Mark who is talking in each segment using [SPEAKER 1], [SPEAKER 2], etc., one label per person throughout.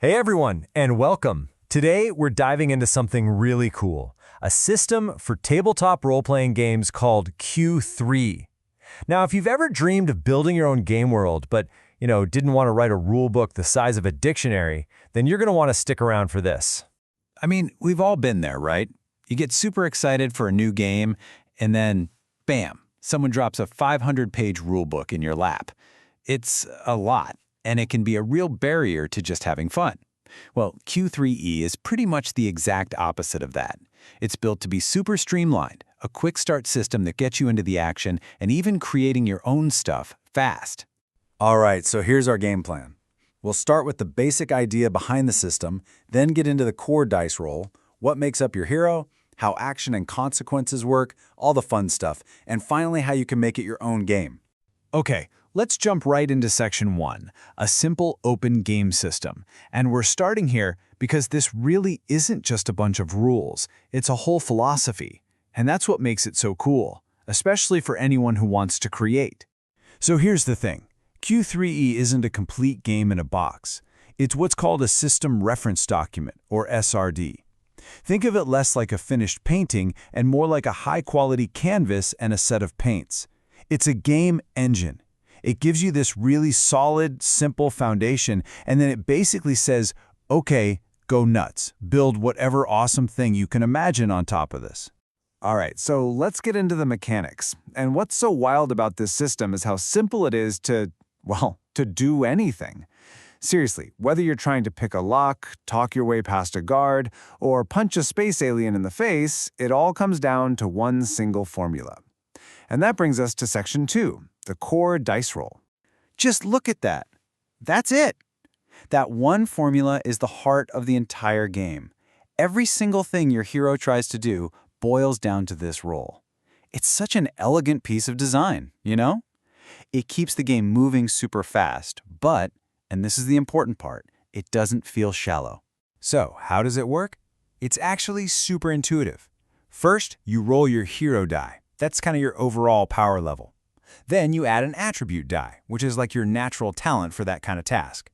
[SPEAKER 1] Hey everyone, and welcome. Today we're diving into something really cool, a system for tabletop role-playing games called Q3E. Now, if you've ever dreamed of building your own game world, but didn't want to write a rule book the size of a dictionary, then you're going to want to stick around for this.
[SPEAKER 2] I mean, we've all been there, right? You get super excited for a new game, and then, bam, someone drops a 500-page rulebook in your lap. It's a lot, and it can be a real barrier to just having fun. Well, Q3E is pretty much the exact opposite of that. It's built to be super streamlined, a quick start system that gets you into the action and even creating your own stuff fast.
[SPEAKER 3] All right, so here's our game plan. We'll start with the basic idea behind the system, then get into the core dice roll, what makes up your hero, how action and consequences work, all the fun stuff, and finally how you can make it your own game.
[SPEAKER 2] Okay, let's jump right into Section 1, a simple open game system. And we're starting here because this really isn't just a bunch of rules, it's a whole philosophy. And that's what makes it so cool, especially for anyone who wants to create.
[SPEAKER 3] So here's the thing. Q3E isn't a complete game in a box. It's what's called a System Reference Document, or SRD. Think of it less like a finished painting and more like a high-quality canvas and a set of paints. It's a game engine. It gives you this really solid, simple foundation, and then it basically says, okay, go nuts. Build whatever awesome thing you can imagine on top of this.
[SPEAKER 4] All right, so let's get into the mechanics. And what's so wild about this system is how simple it is to do anything. Seriously, whether you're trying to pick a lock, talk your way past a guard, or punch a space alien in the face, it all comes down to one single formula. And that brings us to Section 2, the core dice roll. Just look at that. That's it. That one formula is the heart of the entire game. Every single thing your hero tries to do boils down to this roll. It's such an elegant piece of design, you know? It keeps the game moving super fast, but, and this is the important part, it doesn't feel shallow.
[SPEAKER 3] So, how does it work? It's actually super intuitive. First, you roll your hero die. That's kind of your overall power level. Then you add an attribute die, which is like your natural talent for that kind of task.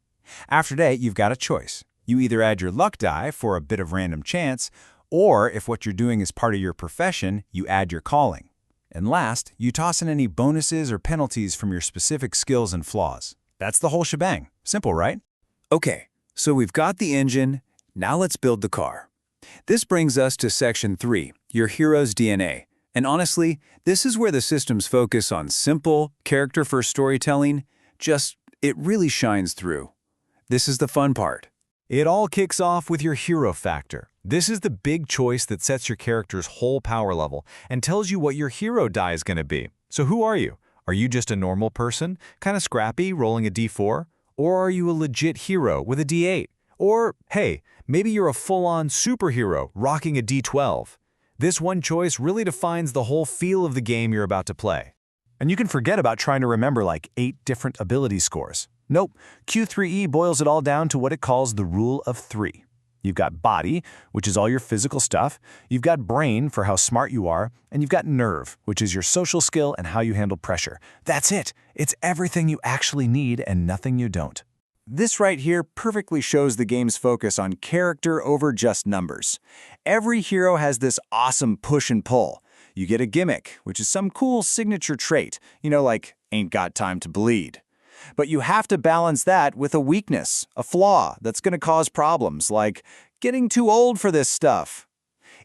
[SPEAKER 3] After that, you've got a choice. You either add your luck die for a bit of random chance, or if what you're doing is part of your profession, you add your calling. And last, you toss in any bonuses or penalties from your specific skills and flaws. That's the whole shebang. Simple, right?
[SPEAKER 4] Okay, so we've got the engine, now let's build the car. This brings us to Section 3, your hero's DNA. And honestly, this is where the system's focus on simple, character-first storytelling, it really shines through. This is the fun part.
[SPEAKER 1] It all kicks off with your hero factor. This is the big choice that sets your character's whole power level and tells you what your hero die is going to be. So who are you? Are you just a normal person, kind of scrappy, rolling a D4? Or are you a legit hero with a D8? Or, hey, maybe you're a full-on superhero rocking a D12. This one choice really defines the whole feel of the game you're about to play. And you can forget about trying to remember like 8 different ability scores. Nope, Q3E boils it all down to what it calls the rule of 3. You've got body, which is all your physical stuff. You've got brain for how smart you are. And you've got nerve, which is your social skill and how you handle pressure. That's it. It's everything you actually need and nothing you don't.
[SPEAKER 4] This right here perfectly shows the game's focus on character over just numbers. Every hero has this awesome push and pull. You get a gimmick, which is some cool signature trait, like ain't got time to bleed. But you have to balance that with a weakness, a flaw that's going to cause problems, like getting too old for this stuff.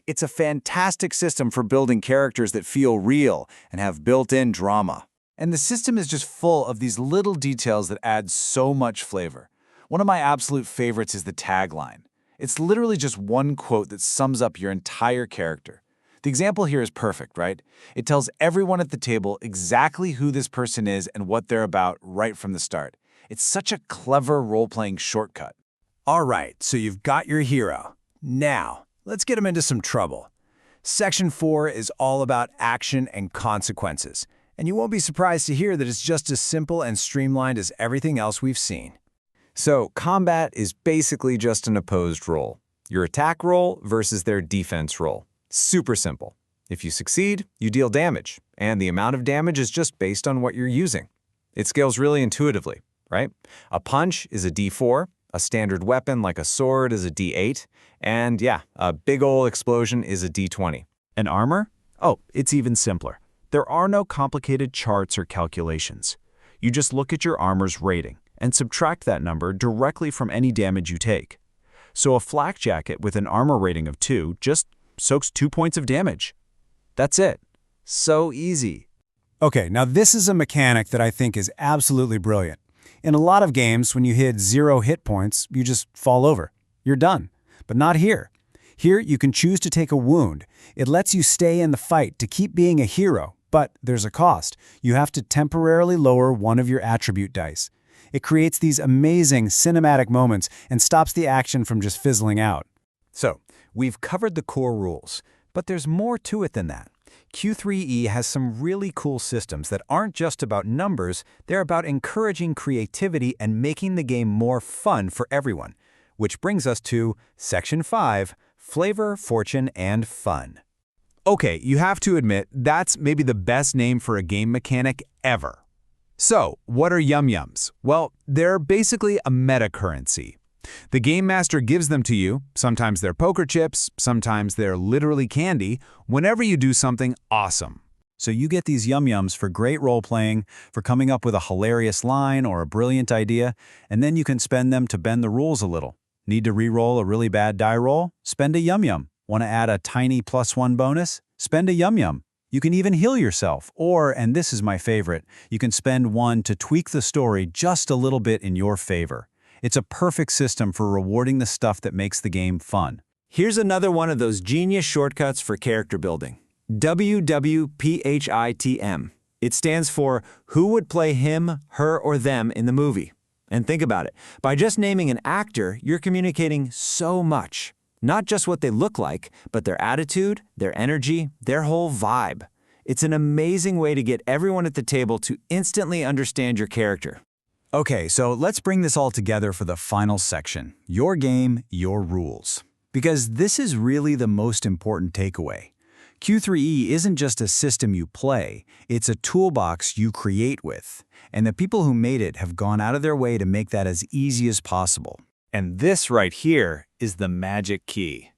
[SPEAKER 4] It's a fantastic system for building characters that feel real and have built-in drama. And the system is just full of these little details that add so much flavor. One of my absolute favorites is the tagline. It's literally just one quote that sums up your entire character. The example here is perfect, right? It tells everyone at the table exactly who this person is and what they're about right from the start. It's such a clever role-playing shortcut.
[SPEAKER 3] All right, so you've got your hero. Now, let's get him into some trouble. Section 4 is all about action and consequences. And you won't be surprised to hear that it's just as simple and streamlined as everything else we've seen.
[SPEAKER 1] So, combat is basically just an opposed roll. Your attack roll versus their defense roll. Super simple. If you succeed, you deal damage, and the amount of damage is just based on what you're using. It scales really intuitively, right? A punch is a D4, A standard weapon like a sword is a D8, and yeah, a big ol' explosion is a D20.
[SPEAKER 3] And armor? Oh, it's even simpler. There are no complicated charts or calculations. You just look at your armor's rating and subtract that number directly from any damage you take. So a flak jacket with an armor rating of 2 just soaks 2 points of damage. That's it. So easy.
[SPEAKER 4] Okay, now this is a mechanic that I think is absolutely brilliant. In a lot of games, when you hit 0 hit points, you just fall over. You're done. But not here. Here, you can choose to take a wound. It lets you stay in the fight to keep being a hero, but there's a cost. You have to temporarily lower one of your attribute dice. It creates these amazing cinematic moments and stops the action from just fizzling out.
[SPEAKER 2] So, we've covered the core rules, but there's more to it than that. Q3E has some really cool systems that aren't just about numbers, they're about encouraging creativity and making the game more fun for everyone. Which brings us to Section 5, Flavor, Fortune, and Fun.
[SPEAKER 3] Okay, you have to admit, that's maybe the best name for a game mechanic ever. So, what are yum-yums? Well, they're basically a meta currency. The Game Master gives them to you, sometimes they're poker chips, sometimes they're literally candy, whenever you do something awesome.
[SPEAKER 2] So you get these yum-yums for great role-playing, for coming up with a hilarious line or a brilliant idea, and then you can spend them to bend the rules a little. Need to re-roll a really bad die roll? Spend a yum-yum. Want to add a tiny +1 bonus? Spend a yum-yum. You can even heal yourself, or, and this is my favorite, you can spend one to tweak the story just a little bit in your favor. It's a perfect system for rewarding the stuff that makes the game fun.
[SPEAKER 5] Here's another one of those genius shortcuts for character building. WWPHITM. It stands for who would play him, her, or them in the movie. And think about it. By just naming an actor, you're communicating so much. Not just what they look like, but their attitude, their energy, their whole vibe. It's an amazing way to get everyone at the table to instantly understand your character.
[SPEAKER 2] Okay, so let's bring this all together for the final section. Your game, your rules. Because this is really the most important takeaway. Q3E isn't just a system you play, it's a toolbox you create with. And the people who made it have gone out of their way to make that as easy as possible.
[SPEAKER 1] And this right here is the magic key.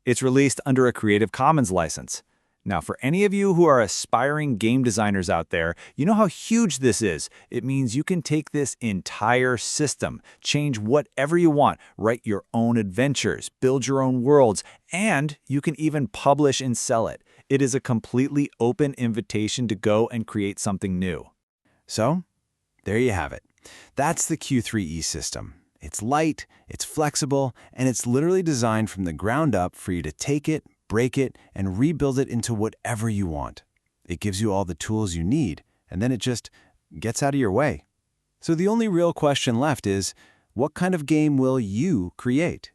[SPEAKER 1] It's released under a Creative Commons license. Now, for any of you who are aspiring game designers out there, you know how huge this is. It means you can take this entire system, change whatever you want, write your own adventures, build your own worlds, and you can even publish and sell it. It is a completely open invitation to go and create something new.
[SPEAKER 3] So, there you have it. That's the Q3E system. It's light, it's flexible, and it's literally designed from the ground up for you to take it, break it, and rebuild it into whatever you want. It gives you all the tools you need, and then it just gets out of your way. So the only real question left is, what kind of game will you create?